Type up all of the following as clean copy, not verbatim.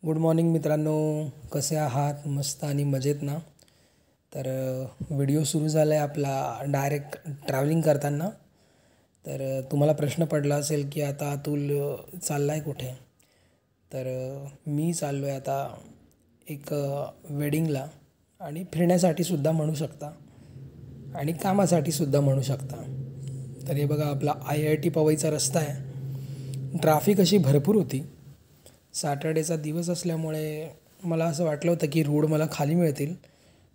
Good morning मित्रांनो. कसे आहात? मस्त आणि मजेत ना? तर व्हिडिओ सुरू झाला आहे आपला डायरेक्ट ट्रॅव्हलिंग करताना. तर तुम्हाला प्रश्न पडला असेल की आता अतुल चालला आहे कुठे? तर मी चाललो आहे आता एक वेडिंगला, आणि फिरण्यासाठीसुद्धा म्हणू शकता आणि कामासाठीसुद्धा म्हणू शकता. तर हे बघा, आपला IIT पवईचा रस्ता आहे. ट्रॅफिक अशी भरपूर होती. सॅटर्डेचा दिवस असल्यामुळे मला असं वाटलं होतं की रोड मला खाली मिळतील,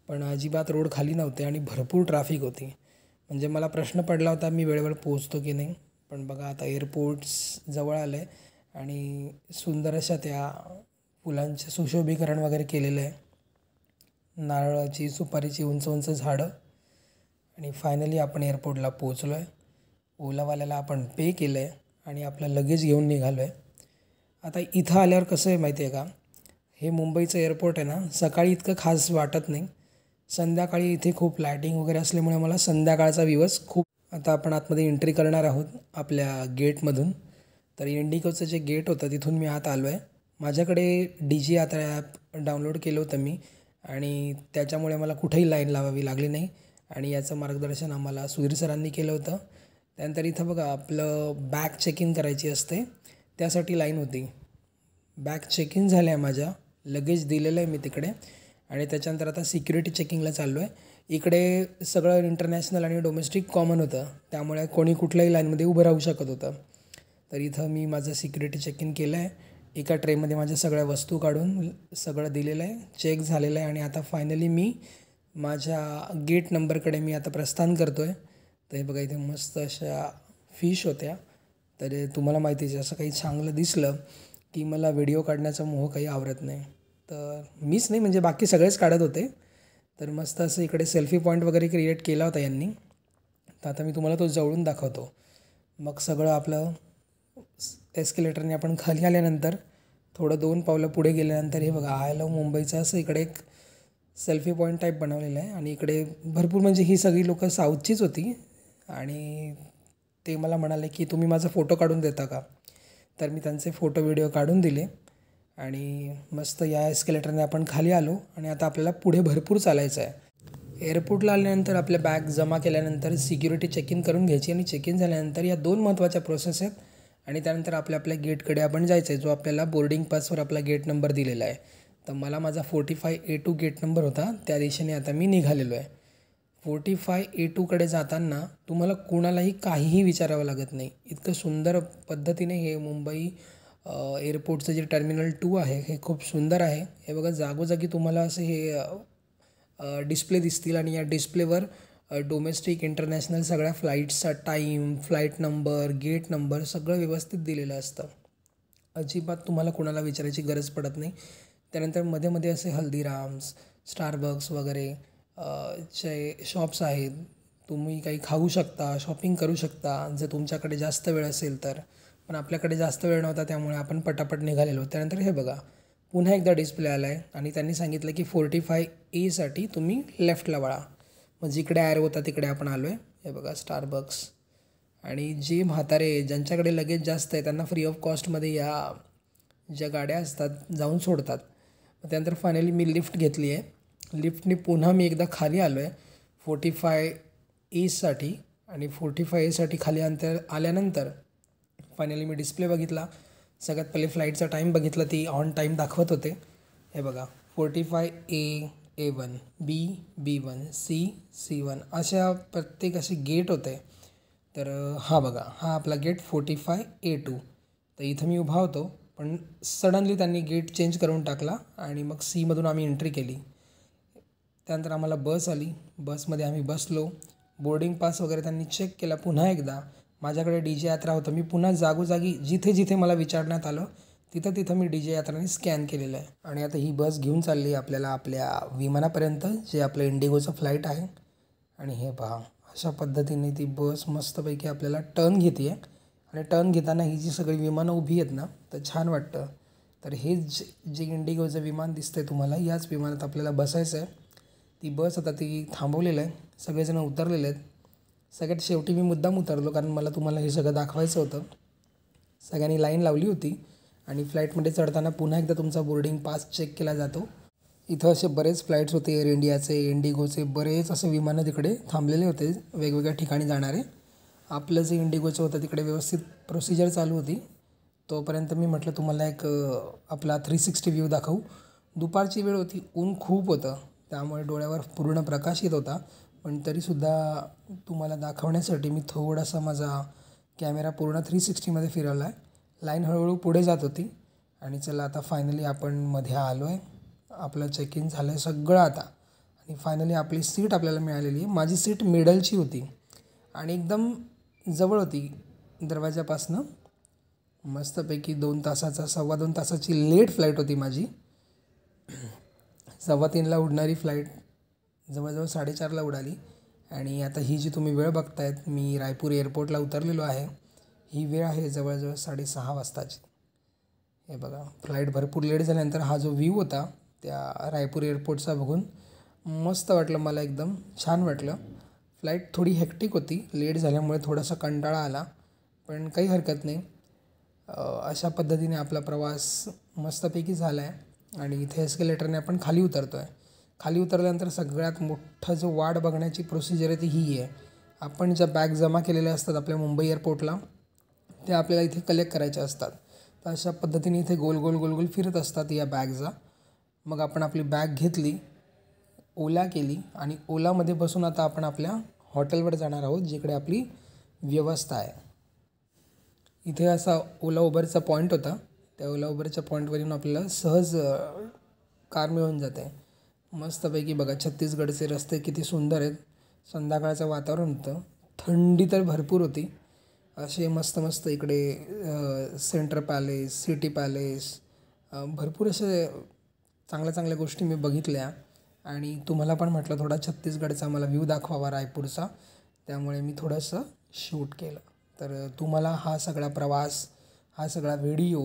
पण अजिबात रोड खाली नव्हते आणि भरपूर ट्रॅफिक होती. म्हणजे मला प्रश्न पडला होता मी वेळेवर पोहोचतो की नाही. पण बघा, आता एअरपोर्ट्स जवळ आलं आहे आणि सुंदर अशा त्या फुलांचे सुशोभीकरण वगैरे केलेलं आहे. नारळाची, सुपारीची उंच उंच झाडं. आणि फायनली आपण एअरपोर्टला पोचलो आहे. ओलावाल्याला आपण पे केलं आहे आणि आपलं लगेज घेऊन निघालो आहे. आता इथं आल्यावर कसं आहे माहिती आहे का, हे मुंबईचं एअरपोर्ट आहे ना, सकाळी इतकं खास वाटत नाही. संध्याकाळी इथे खूप लायटिंग वगैरे असल्यामुळे मला संध्याकाळचा दिवस खूप. आता आपण आतमध्ये एंट्री करणार आहोत आपल्या गेटमधून. तर इंडिगोचं जे गेट होतं तिथून मी आत आलो आहे. माझ्याकडे DG यात्रा ॲप डाउनलोड केलं होतं मी, आणि त्याच्यामुळे मला कुठेही लाईन लावावी लागली नाही. आणि याचं मार्गदर्शन आम्हाला सुधीर सरांनी केलं होतं. त्यानंतर इथं बघा, आपलं बॅग चेक इन करायची असते, त्यासाठी लाईन होती. बॅग चेक इन झाल्या आहे माझ्या, लगेज दिलेलं आहे मी तिकडे. आणि त्याच्यानंतर आता सिक्युरिटी चेकिंगला चाललो आहे. इकडे सगळं इंटरनॅशनल आणि डोमेस्टिक कॉमन होतं, त्यामुळे कोणी कुठल्याही लाईनमध्ये उभं राहू शकत होतं. तर इथं मी माझं सिक्युरिटी चेक इन केलं आहे. एका ट्रेमध्ये माझ्या सगळ्या वस्तू काढून सगळं दिलेलं आहे, चेक झालेलं आहे. आणि आता फायनली मी माझ्या गेट नंबरकडे मी आता प्रस्थान करतो आहे. तर हे बघा, इथे मस्त अशा फिश होत्या. तर तुम्हाला माहितीच आहे, असं काही चांगलं दिसलं की मला व्हिडिओ काढण्याचा मोह काही आवरत नाही. तर मीच नाही, म्हणजे बाकी सगळेच काढत होते. तर मस्त असं इकडे सेल्फी पॉईंट वगैरे क्रिएट केला होता यांनी. तर आता मी तुम्हाला तो जवळून दाखवतो. मग सगळं आपलं एस्केलेटरने आपण खाली आल्यानंतर थोडं 2 पावलं पुढे गेल्यानंतर हे बघा, आय लव्ह मुंबईचं असं इकडे एक सेल्फी पॉईंट टाईप बनवलेलं आहे. आणि इकडे भरपूर, म्हणजे ही सगळी लोकं साऊथचीच होती. आणि ते मला म्हणाले की तुम्ही माझा फोटो काढून देता का? तर मी त्यांचे फोटो व्हिडिओ काढून दिले. आणि मस्त या एस्केलेटरने आपण खाली आलो. आणि आता आपल्याला पुढे भरपूर चालायचं आहे. एअरपोर्टला आल्यानंतर आपल्या बॅग जमा केल्यानंतर सिक्युरिटी चेक इन करून घ्यायची, आणि चेक इन झाल्यानंतर या 2 महत्त्वाच्या प्रोसेस आहेत. आणि त्यानंतर आपल्या गेटकडे आपण जायचं आहे, जो आपल्याला बोर्डिंग पासवर आपला गेट नंबर दिलेला आहे. तर मला माझा 45A2 गेट नंबर होता, त्या दिशेने आता मी निघालेलो आहे. 45A2कडे जाताना तुम्हाला कोणालाही काहीही विचारावं लागत नाही. इतकं सुंदर पद्धतीने हे मुंबई एअरपोर्टचं जे टर्मिनल 2 आहे हे खूप सुंदर आहे. हे बघा, जागोजागी तुम्हाला असे हे डिस्प्ले दिसतील, आणि या डिस्प्लेवर डोमेस्टिक, इंटरनॅशनल सगळ्या फ्लाईट्सचा time, flight number, gate number सगळं व्यवस्थित दिलेलं असतं. अजिबात तुम्हाला कोणाला विचारायची गरज पडत नाही. त्यानंतर मध्ये मध्ये असे हल्दीराम्स, स्टारबक्स वगैरे चे शॉप्स आहेत. तुम्ही काही खाऊ शकता, शॉपिंग करू शकता जर तुमच्याकडे जास्त वेळ असेल तर. पण आपल्याकडे जास्त वेळ नव्हता, त्यामुळे आपण पटापट निघालेलो. त्यानंतर हे बघा, पुन्हा एकदा डिस्प्ले आला आहे आणि त्यांनी सांगितलं की 45A साठी तुम्ही लेफ्टला वळा. मग जिकडे ॲरो होता तिकडे आपण आलो आहे. हे बघा, स्टारबक्स. आणि जे म्हातारे, ज्यांच्याकडे लगेज जास्त आहे, त्यांना फ्री ऑफ कॉस्टमध्ये या ज्या गाड्या असतात जाऊन सोडतात. त्यानंतर फायनली मी लिफ्ट घेतली आहे. लिफ्टने पुन्हा मी एकदा खाली आलो आहे 45A साठी. आणि 45A साठी खाली आल्यानंतर फायनली मी डिस्प्ले बघितला. सगळ्यात पहिले फ्लाईटचा टाईम बघितला, ती ऑन टाईम दाखवत होते. हे बघा, 45A, A1, B1, C1 अशा प्रत्येक असे गेट होते. तर हा बघा, हा आपला गेट 45A2. तर इथं मी उभा होतो, पण सडनली त्यांनी गेट चेंज करून टाकला आणि मग Cमधून आम्ही एंट्री केली. त्यानंतर आम्हाला बस आली, बसमध्ये आम्ही बसलो. बोर्डिंग पास वगैरे त्यांनी चेक केला पुन्हा एकदा. माझ्याकडे DJ यात्रा होतं, मी पुन्हा जागोजागी जिथे जिथे मला विचारण्यात आलं तिथं तिथं मी DJ यात्राने स्कॅन केलेलं आहे. आणि आता ही बस घेऊन चालली आहे आपल्याला आपल्या विमानापर्यंत, जे आपलं इंडिगोचं फ्लाईट आहे. आणि हे पहा, अशा पद्धतीने ती बस मस्तपैकी आपल्याला टर्न घेते आहे. आणि टर्न घेताना ही जी सगळी विमानं उभी आहेत ना, तर छान वाटतं. तर हे जे इंडिगोचं विमान दिसतं आहे तुम्हाला, याच विमानात आपल्याला बसायचं आहे. ती बस आता ती थांबवलेलं आहे, सगळेजण उतरलेले आहेत. सगळ्यात शेवटी मी मुद्दाम उतरलो, कारण मला तुम्हाला हे सगळं दाखवायचं होतं. सगळ्यांनी लाईन लावली होती आणि फ्लाईटमध्ये चढताना पुन्हा एकदा तुमचा बोर्डिंग पास चेक केला जातो. इथं असे बरेच फ्लाईट्स होते, एअर इंडियाचे, इंडिगोचे बरेच असे विमानं तिकडे थांबलेले होते वेगवेगळ्या ठिकाणी जाणारे. आपलं जे इंडिगोचं होतं तिकडे व्यवस्थित प्रोसिजर चालू होती. तोपर्यंत मी म्हटलं तुम्हाला एक आपला 360 व्ह्यू दाखवू. दुपारची वेळ होती, ऊन खूप होतं, त्यामुळे डोळ्यावर पूर्ण प्रकाश येत होता. पण तरीसुद्धा तुम्हाला दाखवण्यासाठी मी थोडासा माझा कॅमेरा पूर्ण 360मध्ये फिरवला आहे. लाईन हळूहळू पुढे जात होती आणि चला आता फायनली आपण मध्ये आलो आहे. आपलं चेक इन झालं आहे सगळं आता आणि फायनली आपली सीट आपल्याला मिळालेली आहे. माझी सीट मिडलची होती आणि एकदम जवळ होती दरवाजापासनं. मस्तपैकी 2 तासाचा 2.25 तासाची लेट फ्लाईट होती माझी. 3:15ला उडणारी फ्लाईट जवळजवळ 4:30ला उडाली. आणि आता ही जी तुम्ही वेळ बघतायत, मी रायपूर एअरपोर्टला उतरलेलो आहे. ही वेळ आहे जवळजवळ 6:30 वाजताची. हे बघा, फ्लाईट भरपूर लेट झाल्यानंतर हा जो व्ह्यू होता त्या रायपूर एअरपोर्टचा बघून मस्त वाटलं, मला एकदम छान वाटलं. फ्लाईट थोडी हेक्टिक होती, लेट झाल्यामुळे थोडासा कंटाळा आला, पण काही हरकत नाही. अशा पद्धतीने आपला प्रवास मस्तपैकी झाला आहे. आणि इथे एस्केलेटरने आपण खाली उतरतो आहे. खाली उतरल्यानंतर सगळ्यात मोठं जो वाट बघण्याची प्रोसिजर आहे ती ही आहे. आपण ज्या बॅग जमा केलेल्या असतात आपल्या मुंबई एअरपोर्टला, त्या आपल्याला इथे कलेक्ट करायच्या असतात. तर अशा पद्धतीने इथे गोल गोल गोल गोल फिरत असतात या बॅगचा. मग आपण आपली बॅग घेतली, ओला केली आणि ओलामध्ये बसून आता आपण आपल्या हॉटेलवर जाणार आहोत, जिकडे आपली व्यवस्था आहे. इथे असा ओला उबरचा पॉईंट होता. त्या ओला उबरच्या पॉईंटवरून आपल्याला सहज कार मिळून जाते. मस्तपैकी बघा, छत्तीसगडचे रस्ते किती सुंदर आहेत. संध्याकाळचं वातावरण होतं, थंडी तर भरपूर होती. असे मस्त मस्त इकडे सेंट्रल पॅलेस, सिटी पॅलेस, भरपूर असे चांगल्या चांगल्या गोष्टी मी बघितल्या. आणि तुम्हाला पण म्हटलं थोडा छत्तीसगडचा मला व्ह्यू दाखवावा रायपूरचा, त्यामुळे मी थोडंसं शूट केलं. तर तुम्हाला हा सगळा प्रवास, हा सगळा व्हिडिओ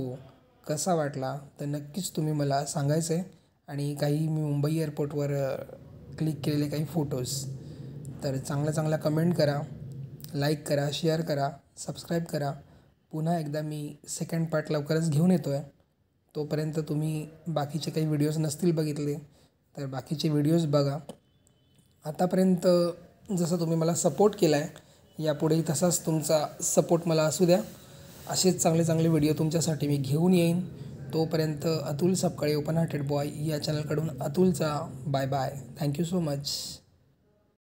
कसा वाटला तर नक्कीच तुम्ही मला सांगायचं आहे. आणि काही मी मुंबई एअरपोर्टवर क्लिक केलेले काही फोटोज, तर चांगल्या चांगल्या कमेंट करा, लाईक करा, शेअर करा, सबस्क्राईब करा. पुन्हा एकदा मी सेकंड पार्ट लवकरच घेऊन येतो आहे. तोपर्यंत तुम्ही बाकीचे काही व्हिडिओज नसतील बघितले तर बाकीचे व्हिडिओज बघा. आतापर्यंत जसं तुम्ही मला सपोर्ट केला आहे, यापुढेही तसाच तुमचा सपोर्ट मला असू द्या. असेच चांगले चांगले व्हिडिओ तुमच्यासाठी मी घेऊन येईन. तोपर्यंत Atul Sapkale open hearted boy या चॅनलकडून अतुलचा bye bye. Thank you so much.